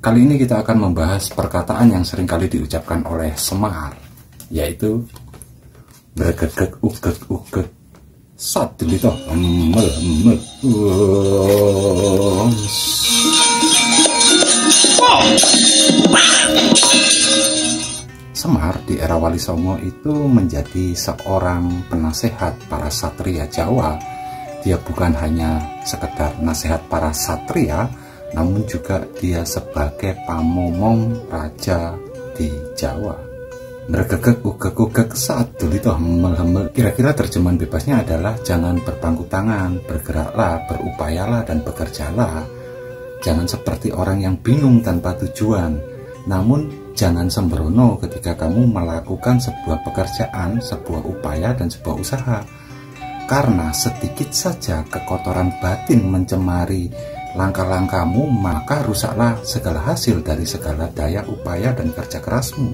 Kali ini kita akan membahas perkataan yang seringkali diucapkan oleh Semar, yaitu bergegek ugeg ugeg satu gitu emel emel. Semar di era Wali Songo itu menjadi seorang penasehat para satria Jawa. Dia bukan hanya sekedar nasihat para satria, namun juga dia sebagai pamomong raja di Jawa. Bergegek ugeg ugeg satu itu hemel-hemel. Kira-kira terjemahan bebasnya adalah jangan berpangku tangan, bergeraklah, berupayalah dan bekerjalah. Jangan seperti orang yang bingung tanpa tujuan. Namun jangan sembrono ketika kamu melakukan sebuah pekerjaan, sebuah upaya dan sebuah usaha. Karena sedikit saja kekotoran batin mencemari langkah-langkahmu, maka rusaklah segala hasil dari segala daya upaya dan kerja kerasmu.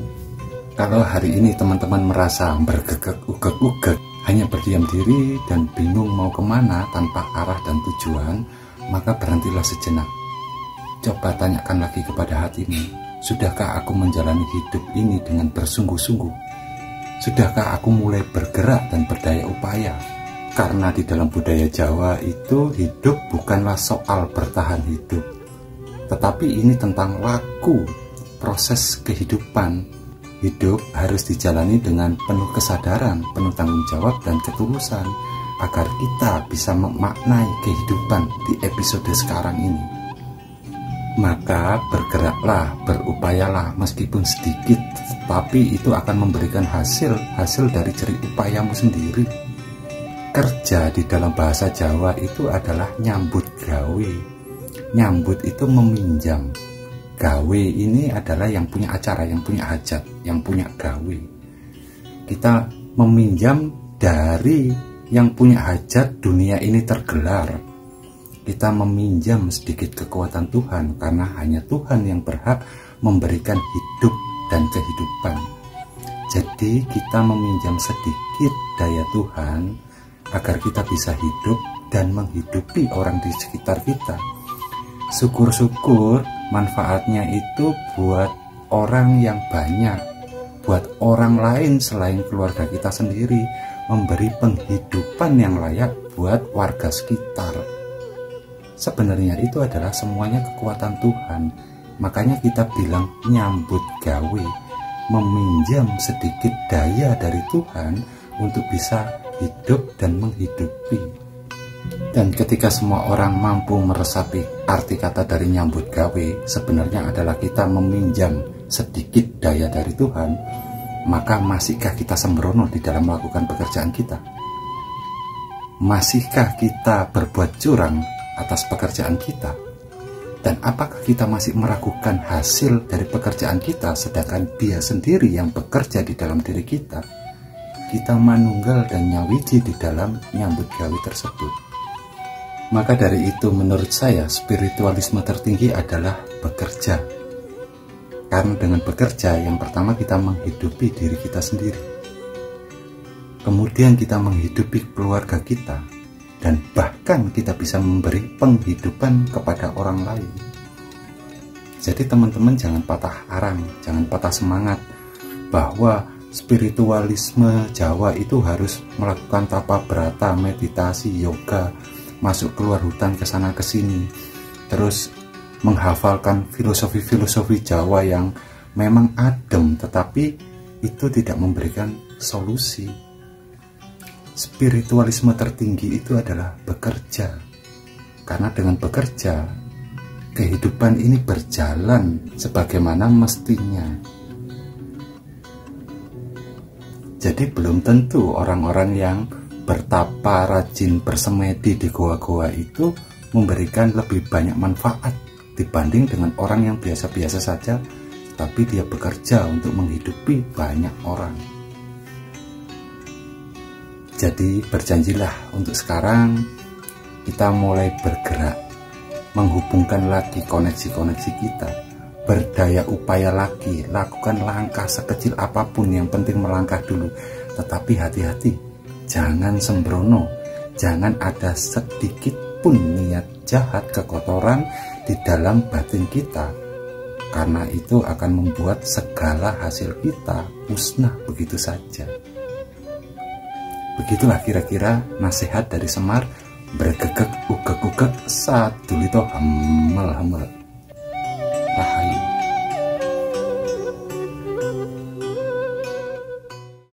Kalau hari ini teman-teman merasa bergegek ugeg ugeg, hanya berdiam diri dan bingung mau kemana tanpa arah dan tujuan, maka berhentilah sejenak. Coba tanyakan lagi kepada hatimu, sudahkah aku menjalani hidup ini dengan bersungguh-sungguh? Sudahkah aku mulai bergerak dan berdaya upaya? Karena di dalam budaya Jawa itu hidup bukanlah soal bertahan hidup, tetapi ini tentang laku, proses kehidupan. Hidup harus dijalani dengan penuh kesadaran, penuh tanggung jawab dan ketulusan, agar kita bisa memaknai kehidupan di episode sekarang ini. Maka bergeraklah, berupayalah meskipun sedikit, tapi itu akan memberikan hasil dari jerih upayamu sendiri. Kerja di dalam bahasa Jawa itu adalah nyambut gawe. Nyambut itu meminjam. Gawe ini adalah yang punya acara, yang punya hajat, yang punya gawe. Kita meminjam dari yang punya hajat dunia ini tergelar. Kita meminjam sedikit kekuatan Tuhan, karena hanya Tuhan yang berhak memberikan hidup dan kehidupan. Jadi kita meminjam sedikit daya Tuhan agar kita bisa hidup dan menghidupi orang di sekitar kita. Syukur-syukur manfaatnya itu buat orang yang banyak, buat orang lain selain keluarga kita sendiri, memberi penghidupan yang layak buat warga sekitar. Sebenarnya itu adalah semuanya kekuatan Tuhan. Makanya kita bilang nyambut gawe, meminjam sedikit daya dari Tuhan untuk bisa hidup dan menghidupi. Dan ketika semua orang mampu meresapi arti kata dari nyambut gawe, sebenarnya adalah kita meminjam sedikit daya dari Tuhan, maka masihkah kita sembrono di dalam melakukan pekerjaan kita? Masihkah kita berbuat curang atas pekerjaan kita? Dan apakah kita masih meragukan hasil dari pekerjaan kita, sedangkan Dia sendiri yang bekerja di dalam diri kita? Kita manunggal dan nyawiji di dalam nyambut gawe tersebut. Maka dari itu menurut saya spiritualisme tertinggi adalah bekerja. Karena dengan bekerja yang pertama kita menghidupi diri kita sendiri. Kemudian kita menghidupi keluarga kita. Dan bahkan kita bisa memberi penghidupan kepada orang lain. Jadi teman-teman jangan patah arang, jangan patah semangat bahwa spiritualisme Jawa itu harus melakukan tapa berata, meditasi, yoga, masuk keluar hutan ke sana ke sini, terus menghafalkan filosofi-filosofi Jawa yang memang adem, tetapi itu tidak memberikan solusi. Spiritualisme tertinggi itu adalah bekerja, karena dengan bekerja kehidupan ini berjalan sebagaimana mestinya. Jadi belum tentu orang-orang yang bertapa rajin bersemedi di goa-goa itu memberikan lebih banyak manfaat dibanding dengan orang yang biasa-biasa saja, tapi dia bekerja untuk menghidupi banyak orang. Jadi berjanjilah untuk sekarang kita mulai bergerak, menghubungkan lagi koneksi-koneksi kita, berdaya upaya lagi, lakukan langkah sekecil apapun, yang penting melangkah dulu. Tetapi hati-hati, jangan sembrono, jangan ada sedikit pun niat jahat, kekotoran di dalam batin kita. karena itu akan membuat segala hasil kita musnah begitu saja. Begitulah kira-kira nasihat dari Semar. Bergegek ugek-ugek sadulito hamel-hamel.